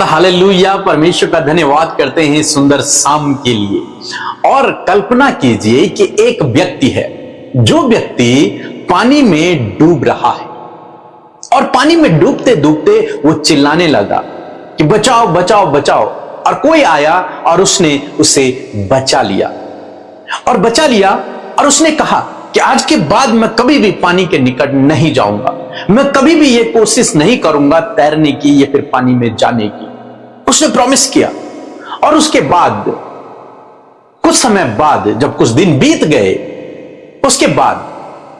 Lord hallelujah. परमेश्वर का धन्यवाद करते हैं सुंदर शाम के लिए। और कल्पना कीजिए कि एक व्यक्ति है, जो व्यक्ति पानी में डूब रहा है और पानी में डूबते डूबते वो चिल्लाने लगा कि बचाओ बचाओ बचाओ। और कोई आया और उसने उसे बचा लिया और उसने कहा कि आज के बाद मैं कभी भी पानी के निकट नहीं जाऊंगा, मैं कभी भी ये कोशिश नहीं करूंगा तैरने की या फिर पानी में जाने की। उसने प्रॉमिस किया। और उसके बाद कुछ समय बाद, जब कुछ दिन बीत गए, उसके बाद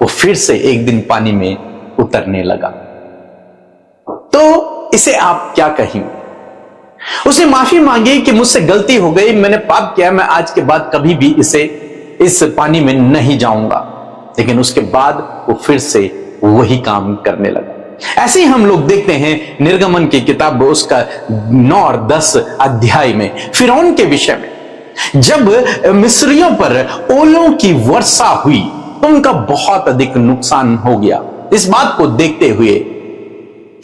वो फिर से एक दिन पानी में उतरने लगा। तो इसे आप क्या कहेंगे? उसने माफी मांगी कि मुझसे गलती हो गई, मैंने पाप किया, मैं आज के बाद कभी भी इस पानी में नहीं जाऊंगा। लेकिन उसके बाद वो फिर से वही काम करने लगा। ऐसे ही हम लोग देखते हैं निर्गमन की किताब उसका 9 और 10 अध्याय में फिरौन के विषय में, जब मिस्रियों पर ओलों की वर्षा हुई तो उनका बहुत अधिक नुकसान हो गया। इस बात को देखते हुए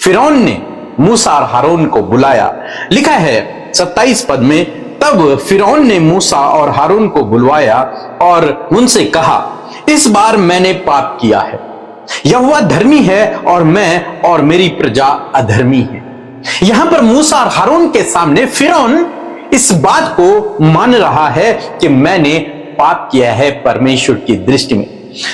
फिरौन ने मूसा और हारून को बुलाया। लिखा है 27 पद में, तब फिरौन ने मूसा और हारून को बुलवाया और उनसे कहा, इस बार मैंने पाप किया है, यहोवा धर्मी है और मैं और मेरी प्रजा अधर्मी है। यहां पर मूसा और हारून के सामने फिरौन इस बात को मान रहा है कि मैंने पाप किया है परमेश्वर की दृष्टि में।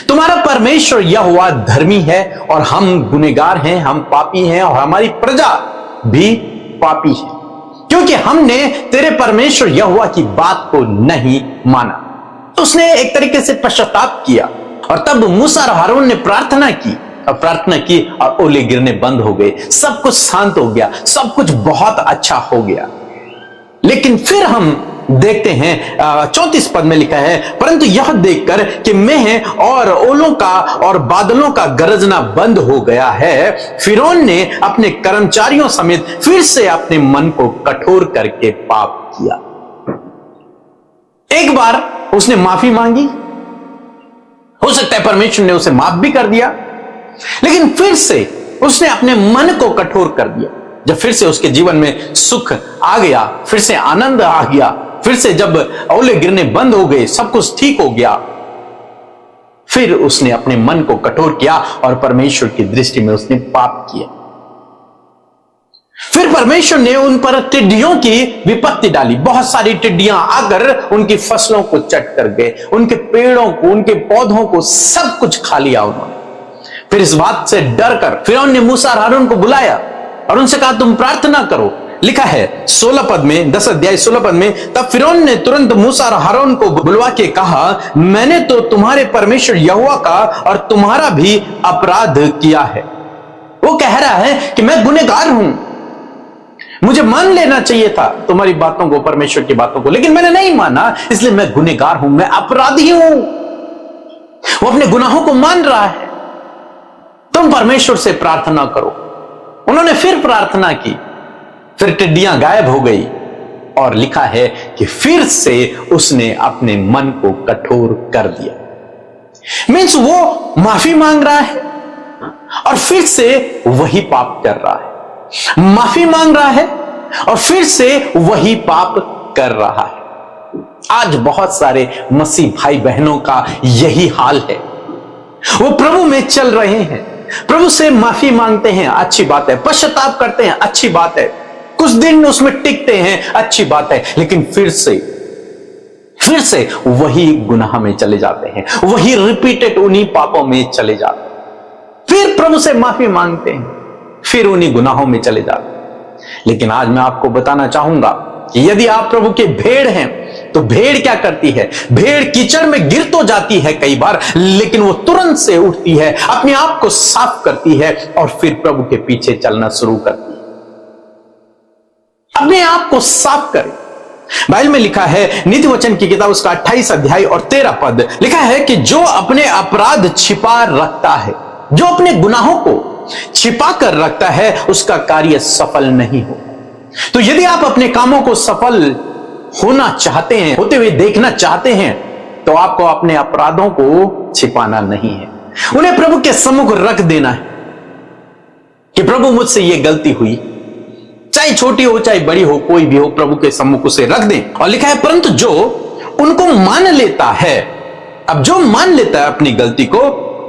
तुम्हारा परमेश्वर यहोवा धर्मी है और हम गुनहगार हैं, हम पापी हैं और हमारी प्रजा भी पापी है, क्योंकि हमने तेरे परमेश्वर यहोवा की बात को नहीं माना। तो उसने एक तरीके से पश्चाताप किया। और तब मूसा और हारून ने प्रार्थना की और ओले गिरने बंद हो गए, सब कुछ शांत हो गया, सब कुछ बहुत अच्छा हो गया। लेकिन फिर हम देखते हैं 34 पद में लिखा है, परंतु यह देखकर कि मेंह और ओलों का और बादलों का गरजना बंद हो गया है, फिरौन ने अपने कर्मचारियों समेत फिर से अपने मन को कठोर करके पाप किया। एक बार उसने माफी मांगी, हो सकता है परमेश्वर ने उसे माफ भी कर दिया, लेकिन फिर से उसने अपने मन को कठोर कर दिया। जब फिर से उसके जीवन में सुख आ गया, फिर से आनंद आ गया, फिर से जब ओले गिरने बंद हो गए, सब कुछ ठीक हो गया, फिर उसने अपने मन को कठोर किया और परमेश्वर की दृष्टि में उसने पाप किया। फिर परमेश्वर ने उन पर टिड्डियों की विपत्ति डाली। बहुत सारी टिड्डियां आकर उनकी फसलों को चट कर गए, उनके पेड़ों को, उनके पौधों को, सब कुछ खा लिया उन्होंने। फिर इस बात से डरकर फिरौन ने मूसा और हारून को बुलाया और उनसे कहा, तुम प्रार्थना करो। लिखा है 16 पद में, 10 अध्याय 16 पद में, तब फिरौन ने तुरंत मूसा और हारून को बुलवा के कहा, मैंने तो तुम्हारे परमेश्वर यहोवा का और तुम्हारा भी अपराध किया है। वो कह रहा है कि मैं गुनहगार हूं, मुझे मान लेना चाहिए था तुम्हारी बातों को, परमेश्वर की बातों को, लेकिन मैंने नहीं माना, इसलिए मैं गुनहगार हूं, मैं अपराधी हूं। वो अपने गुनाहों को मान रहा है। तुम परमेश्वर से प्रार्थना करो। उन्होंने फिर प्रार्थना की, फिर टिड्डियां गायब हो गई और लिखा है कि फिर से उसने अपने मन को कठोर कर दिया। मीन्स वो माफी मांग रहा है और फिर से वही पाप कर रहा है, माफी मांग रहा है और फिर से वही पाप कर रहा है। आज बहुत सारे मसीह भाई बहनों का यही हाल है। वो प्रभु में चल रहे हैं, प्रभु से माफी मांगते हैं, अच्छी बात है, पश्चाताप करते हैं, अच्छी बात है, कुछ दिन उसमें टिकते हैं, अच्छी बात है, लेकिन फिर से वही गुनाह में चले जाते हैं, वही रिपीटेड उन्हीं पापों में चले जाते हैं। फिर प्रभु से माफी मांगते हैं, फिर उन्हीं गुनाहों में चले जाते हैं। लेकिन आज मैं आपको बताना चाहूंगा कि यदि आप प्रभु के भेड़ हैं, तो भेड़ क्या करती है? भेड़ कीचड़ में गिर तो जाती है कई बार, लेकिन वो तुरंत से उठती है, अपने आप को साफ करती है और फिर प्रभु के पीछे चलना शुरू करती है। अपने आप को साफ करें। बाइबल में लिखा है, नीति वचन की किताब उसका 28 अध्याय और 13 पद, लिखा है कि जो अपने अपराध छिपा रखता है, जो अपने गुनाहों को छिपा कर रखता है, उसका कार्य सफल नहीं हो। तो यदि आप अपने कामों को सफल होना चाहते हैं, होते हुए देखना चाहते हैं, तो आपको अपने अपराधों को छिपाना नहीं है, उन्हें प्रभु के सम्मुख रख देना है कि प्रभु मुझसे यह गलती हुई। चाहे छोटी हो चाहे बड़ी हो, कोई भी हो, प्रभु के सम्मुख उसे रख दें। और लिखा है परंतु जो उनको मान लेता है, अब जो मान लेता है अपनी गलती को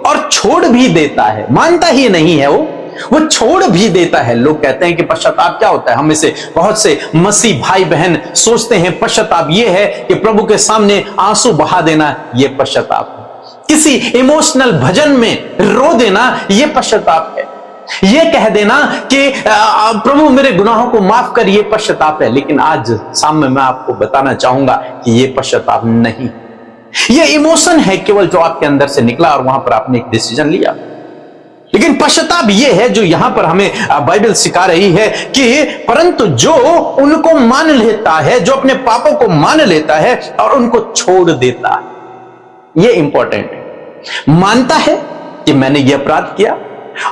और छोड़ भी देता है, मानता ही नहीं है वो छोड़ भी देता है। लोग कहते हैं कि पश्चाताप क्या होता है, हम में से बहुत से मसीह भाई बहन सोचते हैं पश्चाताप ये है कि प्रभु के सामने आंसू बहा देना, ये पश्चाताप है। किसी इमोशनल भजन में रो देना, ये पश्चाताप है। ये कह देना कि प्रभु मेरे गुनाहों को माफ कर, ये पश्चाताप है। लेकिन आज सामने मैं आपको बताना चाहूंगा कि ये पश्चाताप नहीं, ये इमोशन है केवल जो आपके अंदर से निकला और वहां पर आपने एक डिसीजन लिया। लेकिन पश्चाताप ये है जो यहां पर हमें बाइबल सिखा रही है कि परंतु जो उनको मान लेता है, जो अपने पापों को मान लेता है और उनको छोड़ देता है। ये इंपॉर्टेंट है। मानता है कि मैंने ये अपराध किया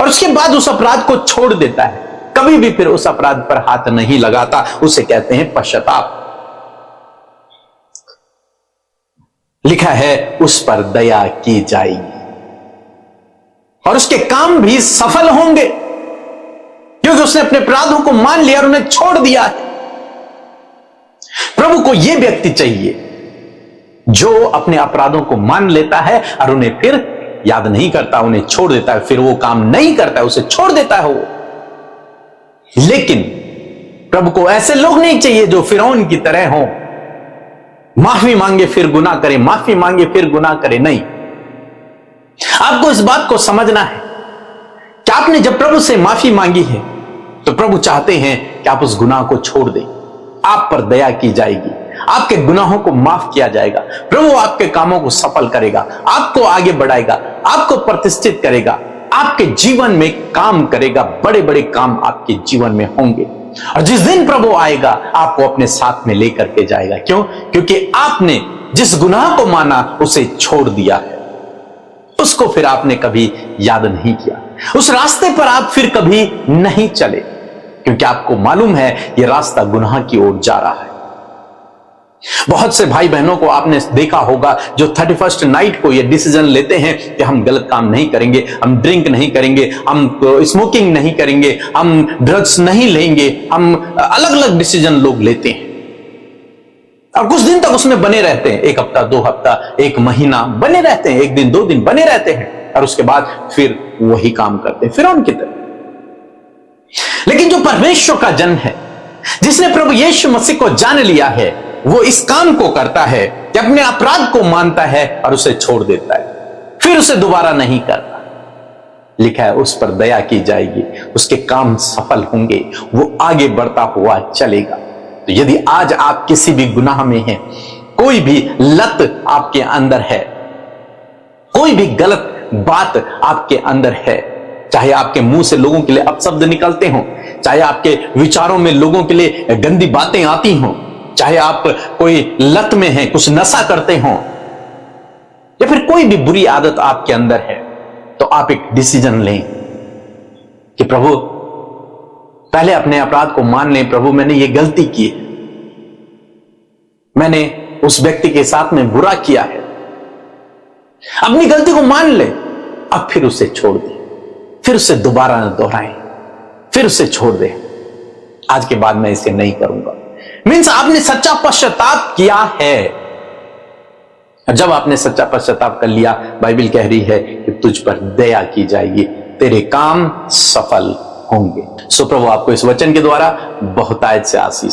और उसके बाद उस अपराध को छोड़ देता है, कभी भी फिर उस अपराध पर हाथ नहीं लगाता, उसे कहते हैं पश्चाताप। लिखा है उस पर दया की जाएगी और उसके काम भी सफल होंगे, क्योंकि उसने अपने अपराधों को मान लिया और उन्हें छोड़ दिया है। प्रभु को यह व्यक्ति चाहिए जो अपने अपराधों को मान लेता है और उन्हें फिर याद नहीं करता, उन्हें छोड़ देता है, फिर वो काम नहीं करता है, उसे छोड़ देता है वो। लेकिन प्रभु को ऐसे लोग नहीं चाहिए जो फिरौन की तरह हो, माफी मांगे फिर गुनाह करे, माफी मांगे फिर गुनाह करे। नहीं, आपको इस बात को समझना है कि आपने जब प्रभु से माफी मांगी है तो प्रभु चाहते हैं कि आप उस गुनाह को छोड़ दें। आप पर दया की जाएगी, आपके गुनाहों को माफ किया जाएगा, प्रभु आपके कामों को सफल करेगा, आपको आगे बढ़ाएगा, आपको प्रतिष्ठित करेगा, आपके जीवन में काम करेगा, बड़े बड़े काम आपके जीवन में होंगे। और जिस दिन प्रभु आएगा आपको अपने साथ में लेकर के जाएगा। क्यों? क्योंकि आपने जिस गुनाह को माना उसे छोड़ दिया है, उसको फिर आपने कभी याद नहीं किया, उस रास्ते पर आप फिर कभी नहीं चले, क्योंकि आपको मालूम है यह रास्ता गुनाह की ओर जा रहा है। बहुत से भाई बहनों को आपने देखा होगा जो 31st नाइट को ये डिसीजन लेते हैं कि हम गलत काम नहीं करेंगे, हम ड्रिंक नहीं करेंगे, हम स्मोकिंग नहीं करेंगे, हम ड्रग्स नहीं लेंगे, हम अलग अलग डिसीजन लोग लेते हैं और कुछ दिन तक उसमें बने रहते हैं, 1 हफ्ता 2 हफ्ता 1 महीना बने रहते हैं, 1 दिन 2 दिन बने रहते हैं और उसके बाद फिर वही काम करते हैं, फिर उनकी तरह। लेकिन जो परमेश्वर का जन है, जिसने प्रभु यीशु मसीह को जान लिया है, वो इस काम को करता है कि अपने अपराध को मानता है और उसे छोड़ देता है, फिर उसे दोबारा नहीं करता। लिखा है उस पर दया की जाएगी, उसके काम सफल होंगे, वो आगे बढ़ता हुआ चलेगा। तो यदि आज आप किसी भी गुनाह में हैं, कोई भी लत आपके अंदर है, कोई भी गलत बात आपके अंदर है, चाहे आपके मुंह से लोगों के लिए अपशब्द निकलते हो, चाहे आपके विचारों में लोगों के लिए गंदी बातें आती हो, चाहे आप कोई लत में हैं, कुछ नशा करते हो, या फिर कोई भी बुरी आदत आपके अंदर है, तो आप एक डिसीजन लें कि प्रभु पहले अपने अपराध को मान लें। प्रभु मैंने ये गलती की है, मैंने उस व्यक्ति के साथ में बुरा किया है, अपनी गलती को मान ले, अब फिर उसे छोड़ दे, फिर उसे दोबारा न दोहराएं, फिर उसे छोड़ दे। आज के बाद मैं इसे नहीं करूंगा। मीन्स आपने सच्चा पश्चाताप किया है। जब आपने सच्चा पश्चाताप कर लिया, बाइबल कह रही है कि तुझ पर दया की जाएगी, तेरे काम सफल होंगे। सो प्रभु आपको इस वचन के द्वारा बहुतायत से आशीष